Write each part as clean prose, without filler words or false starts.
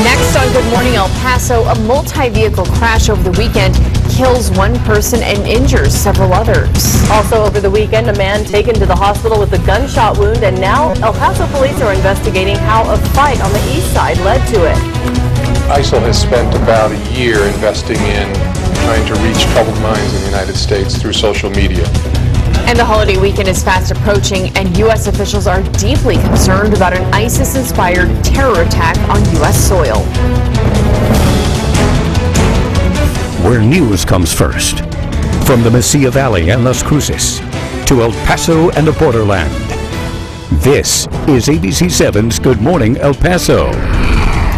Next on Good Morning El Paso, a multi-vehicle crash over the weekend kills one person and injures several others. Also over the weekend, a man taken to the hospital with a gunshot wound, and now El Paso police are investigating how a fight on the east side led to it. ISIL has spent about a year investing in trying to reach troubled minds in the United States through social media. And the holiday weekend is fast approaching, and U.S. officials are deeply concerned about an ISIS-inspired terror attack on U.S. soil. Where news comes first. From the Mesilla Valley and Las Cruces to El Paso and the borderland. This is ABC7's Good Morning El Paso.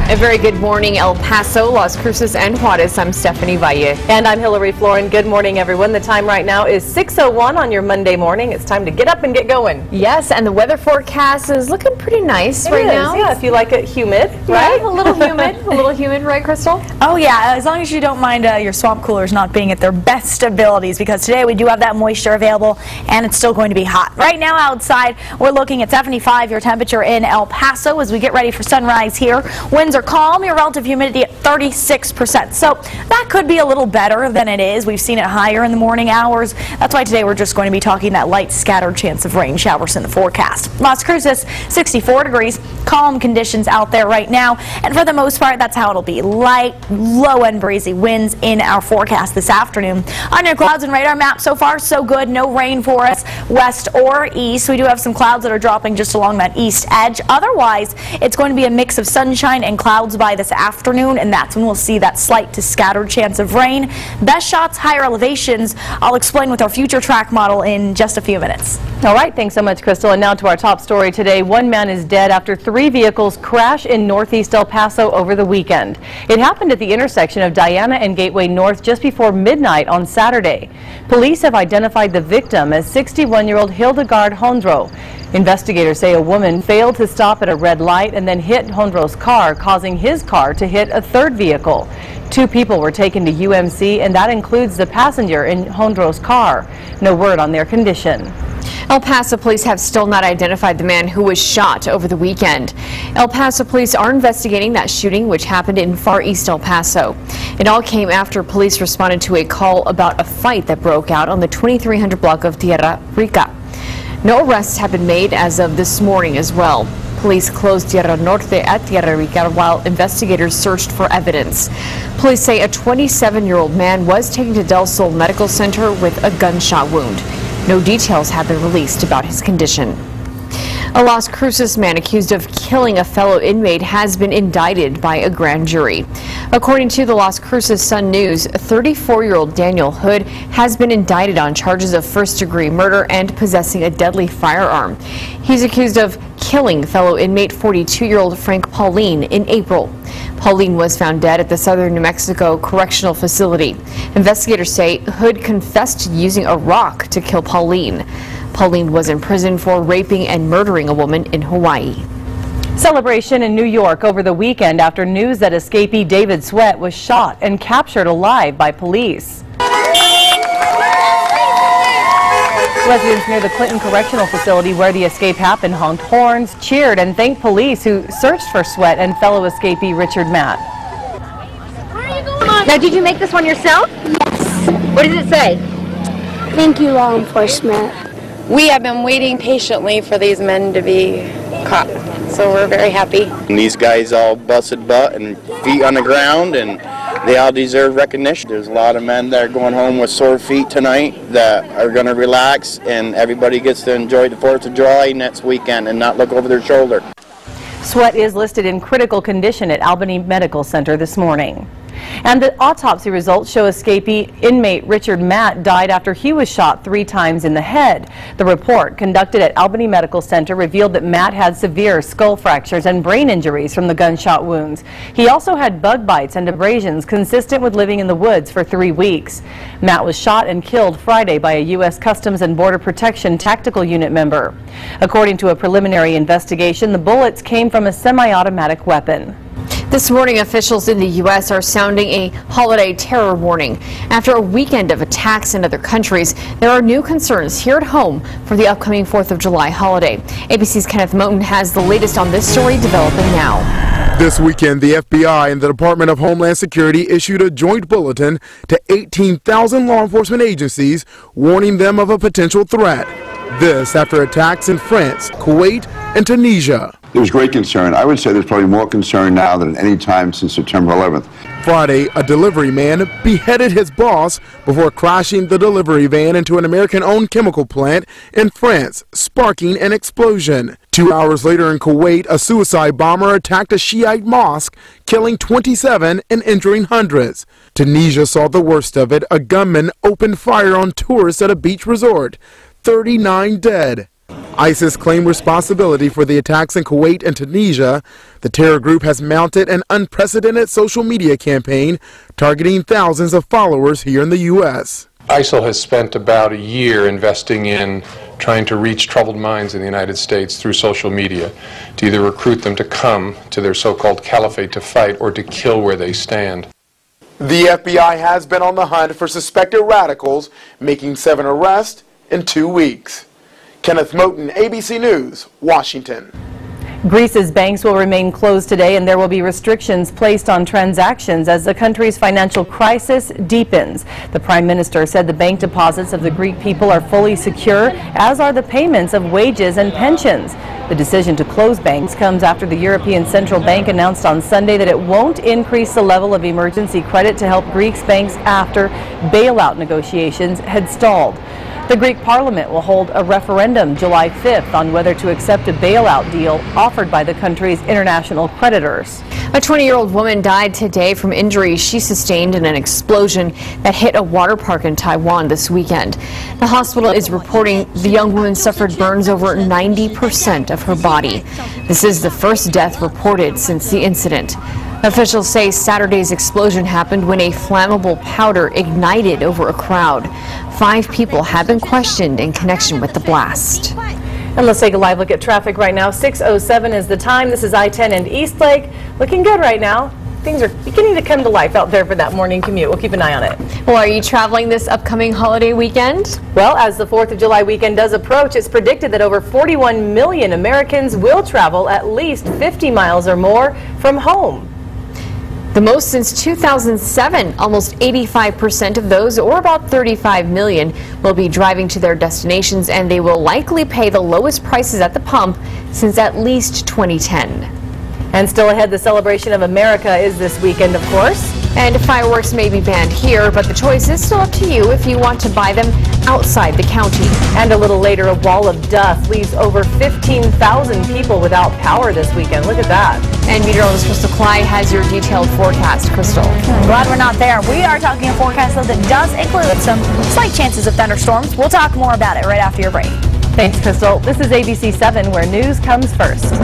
A very good morning, El Paso, Las Cruces, and Juarez. I'm Stephanie Valle. And I'm Floren. Good morning, everyone. The time right now is 6:01 on your Monday morning. It's time to get up and get going. Yes, and the weather forecast is looking pretty nice right now. Yeah, if you like it humid, right? Yeah, a little humid, right, Crystal? Oh yeah, as long as you don't mind your swamp coolers not being at their best abilities, because today we do have that moisture available and it's still going to be hot. Right now outside, we're looking at 75 your temperature in El Paso as we get ready for sunrise here. Winds are calm, your relative humidity at 36%. So that could be a little better than it is. We've seen it higher in the morning hours. That's why today we're just going to be talking that light scattered chance of rain showers in the forecast. Las Cruces, 64 degrees, calm conditions out there right now. And for the most part, that's how it'll be. Light, low and breezy winds in our forecast this afternoon. On your clouds and radar map, so far so good. No rain for us west or east. We do have some clouds that are dropping just along that east edge. Otherwise, it's going to be a mix of sunshine and clouds by this afternoon, and that's when we'll see that slight to scattered chance of rain. Best shots, higher elevations. I'll explain with our future track model in just a few minutes. All right, thanks so much, Crystal. And now to our top story today. One man is dead after 3 vehicles crash in northeast El Paso over the weekend. It happened at the intersection of Diana and Gateway North just before midnight on Saturday. Police have identified the victim as 61-year-old Hildegard Hondro. Investigators say a woman failed to stop at a red light and then hit Hondro's car, causing his car to hit a third vehicle. 2 people were taken to UMC, and that includes the passenger in Hondro's car. No word on their condition. El Paso police have still not identified the man who was shot over the weekend. El Paso police are investigating that shooting, which happened in far east El Paso. It all came after police responded to a call about a fight that broke out on the 2300 block of Tierra Rica. No arrests have been made as of this morning as well. Police closed Tierra Norte at Tierra Rica while investigators searched for evidence. Police say a 27-year-old man was taken to Del Sol Medical Center with a gunshot wound. No details have been released about his condition. A Las Cruces man accused of killing a fellow inmate has been indicted by a grand jury. According to the Las Cruces Sun News, 34-year-old Daniel Hood has been indicted on charges of first-degree murder and possessing a deadly firearm. He's accused of killing fellow inmate 42-year-old Frank Pauline in April. Pauline was found dead at the Southern New Mexico Correctional Facility. Investigators say Hood confessed to using a rock to kill Pauline. Pauline was in prison for raping and murdering a woman in Hawaii. Celebration in New York over the weekend after news that escapee David Sweat was shot and captured alive by police. Residents near the Clinton Correctional Facility where the escape happened honked horns, cheered, and thanked police who searched for Sweat and fellow escapee Richard Matt. Now, did you make this one yourself? Yes. What does it say? Thank you, law enforcement. We have been waiting patiently for these men to be caught, so we're very happy. And these guys all busted butt and feet on the ground, and they all deserve recognition. There's a lot of men that are going home with sore feet tonight that are going to relax, and everybody gets to enjoy the 4th of July next weekend and not look over their shoulder. Sweat is listed in critical condition at Albany Medical Center this morning. And the autopsy results show escapee inmate Richard Matt died after he was shot 3 times in the head. The report conducted at Albany Medical Center revealed that Matt had severe skull fractures and brain injuries from the gunshot wounds. He also had bug bites and abrasions consistent with living in the woods for 3 weeks. Matt was shot and killed Friday by a U.S. Customs and Border Protection Tactical Unit member. According to a preliminary investigation, the bullets came from a semi-automatic weapon. This morning, officials in the U.S. are sounding a holiday terror warning. After a weekend of attacks in other countries, there are new concerns here at home for the upcoming 4th of July holiday. ABC's Kenneth Moten has the latest on this story developing now. This weekend, the FBI and the Department of Homeland Security issued a joint bulletin to 18,000 law enforcement agencies, warning them of a potential threat. This after attacks in France, Kuwait, and Tunisia. There was great concern. I would say there's probably more concern now than at any time since September 11th. Friday, a delivery man beheaded his boss before crashing the delivery van into an American-owned chemical plant in France, sparking an explosion. 2 hours later in Kuwait, a suicide bomber attacked a Shiite mosque, killing 27 and injuring hundreds. Tunisia saw the worst of it. A gunman opened fire on tourists at a beach resort. 39 dead. ISIS claimed responsibility for the attacks in Kuwait and Tunisia. The terror group has mounted an unprecedented social media campaign targeting thousands of followers here in the U.S. ISIL has spent about a year investing in trying to reach troubled minds in the United States through social media, to either recruit them to come to their so-called caliphate to fight or to kill where they stand. The FBI has been on the hunt for suspected radicals, making 7 arrests in 2 weeks. Kenneth Moten, ABC News, Washington. Greece's banks will remain closed today, and there will be restrictions placed on transactions as the country's financial crisis deepens. The Prime Minister said the bank deposits of the Greek people are fully secure, as are the payments of wages and pensions. The decision to close banks comes after the European Central Bank announced on Sunday that it won't increase the level of emergency credit to help Greece's banks after bailout negotiations had stalled. The Greek Parliament will hold a referendum July 5th on whether to accept a bailout deal offered by the country's international creditors. A 20-year-old woman died today from injuries she sustained in an explosion that hit a water park in Taiwan this weekend. The hospital is reporting the young woman suffered burns over 90% of her body. This is the first death reported since the incident. Officials say Saturday's explosion happened when a flammable powder ignited over a crowd. 5 people have been questioned in connection with the blast. And let's take a live look at traffic right now. 6:07 is the time. This is I-10 and Eastlake. Looking good right now. Things are beginning to come to life out there for that morning commute. We'll keep an eye on it. Well, are you traveling this upcoming holiday weekend? Well, as the 4th of July weekend does approach, it's predicted that over 41 million Americans will travel at least 50 miles or more from home. The most since 2007. Almost 85% of those, or about 35 million, will be driving to their destinations, and they will likely pay the lowest prices at the pump since at least 2010. And still ahead, the celebration of America is this weekend, of course. And fireworks may be banned here, but the choice is still up to you if you want to buy them outside the county. And a little later, a wall of dust leaves over 15,000 people without power this weekend. Look at that. And meteorologist Crystal Clyde has your detailed forecast. Crystal. I'm glad we're not there. We are talking a forecast, though, that does include some slight chances of thunderstorms. We'll talk more about it right after your break. Thanks, Crystal. This is ABC 7, where news comes first.